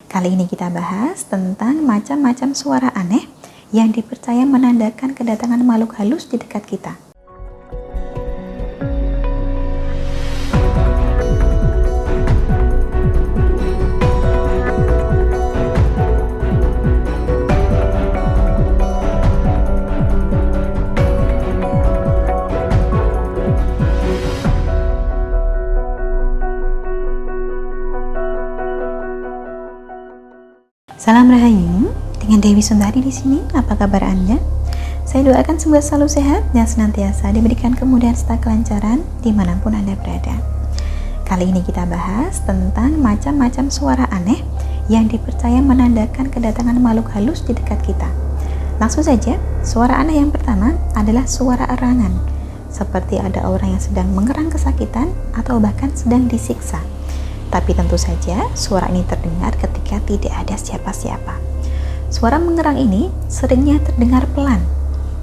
Kali ini kita bahas tentang macam-macam suara aneh yang dipercaya menandakan kedatangan makhluk halus di dekat kita. Salam Rahayu, dengan Dewi Sundari di sini. Apa kabar Anda? Saya doakan semoga selalu sehat dan senantiasa diberikan kemudahan serta kelancaran dimanapun Anda berada. Kali ini kita bahas tentang macam-macam suara aneh yang dipercaya menandakan kedatangan makhluk halus di dekat kita. Langsung saja, suara aneh yang pertama adalah suara erangan, seperti ada orang yang sedang mengerang kesakitan atau bahkan sedang disiksa. Tapi tentu saja suara ini terdengar ketika tidak ada siapa-siapa. Suara mengerang ini seringnya terdengar pelan,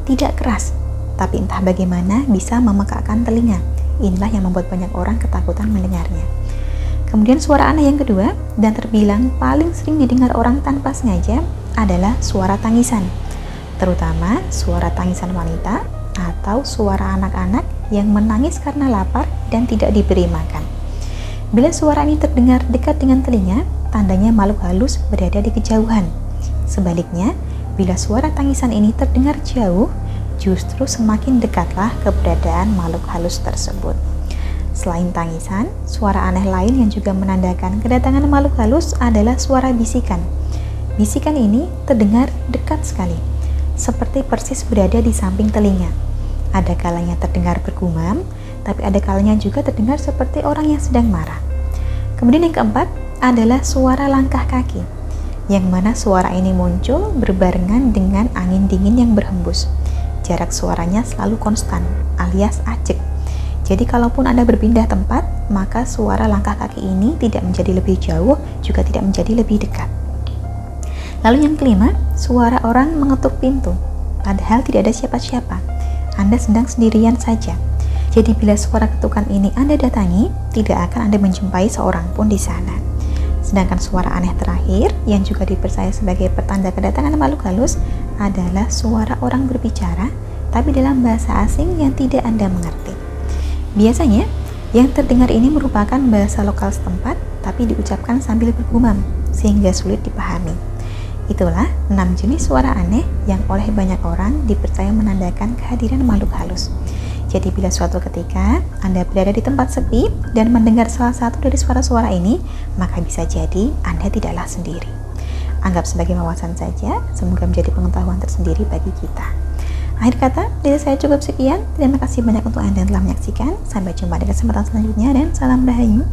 tidak keras, tapi entah bagaimana bisa memekakkan telinga. Inilah yang membuat banyak orang ketakutan mendengarnya. Kemudian suara aneh yang kedua dan terbilang paling sering didengar orang tanpa sengaja adalah suara tangisan, terutama suara tangisan wanita atau suara anak-anak yang menangis karena lapar dan tidak diberi makan. Bila suara ini terdengar dekat dengan telinga, tandanya makhluk halus berada di kejauhan. Sebaliknya, bila suara tangisan ini terdengar jauh, justru semakin dekatlah keberadaan makhluk halus tersebut. Selain tangisan, suara aneh lain yang juga menandakan kedatangan makhluk halus adalah suara bisikan. Bisikan ini terdengar dekat sekali, seperti persis berada di samping telinga. Ada kalanya terdengar bergumam, tapi ada kalanya juga terdengar seperti orang yang sedang marah. Kemudian yang keempat adalah suara langkah kaki, yang mana suara ini muncul berbarengan dengan angin dingin yang berhembus. Jarak suaranya selalu konstan, alias acek. Jadi kalaupun Anda berpindah tempat, maka suara langkah kaki ini tidak menjadi lebih jauh, juga tidak menjadi lebih dekat. Lalu yang kelima, suara orang mengetuk pintu, padahal tidak ada siapa-siapa. Anda sedang sendirian saja. Jadi bila suara ketukan ini Anda datangi, tidak akan Anda menjumpai seorang pun di sana. Sedangkan suara aneh terakhir yang juga dipercaya sebagai pertanda kedatangan makhluk halus adalah suara orang berbicara, tapi dalam bahasa asing yang tidak Anda mengerti. Biasanya, yang terdengar ini merupakan bahasa lokal setempat, tapi diucapkan sambil bergumam, sehingga sulit dipahami. Itulah 6 jenis suara aneh yang oleh banyak orang dipercaya menandakan kehadiran makhluk halus. Jadi bila suatu ketika Anda berada di tempat sepi dan mendengar salah satu dari suara-suara ini, maka bisa jadi Anda tidaklah sendiri. Anggap sebagai wawasan saja, semoga menjadi pengetahuan tersendiri bagi kita. Akhir kata, dari saya cukup sekian. Terima kasih banyak untuk Anda yang telah menyaksikan. Sampai jumpa di kesempatan selanjutnya dan salam Rahayu.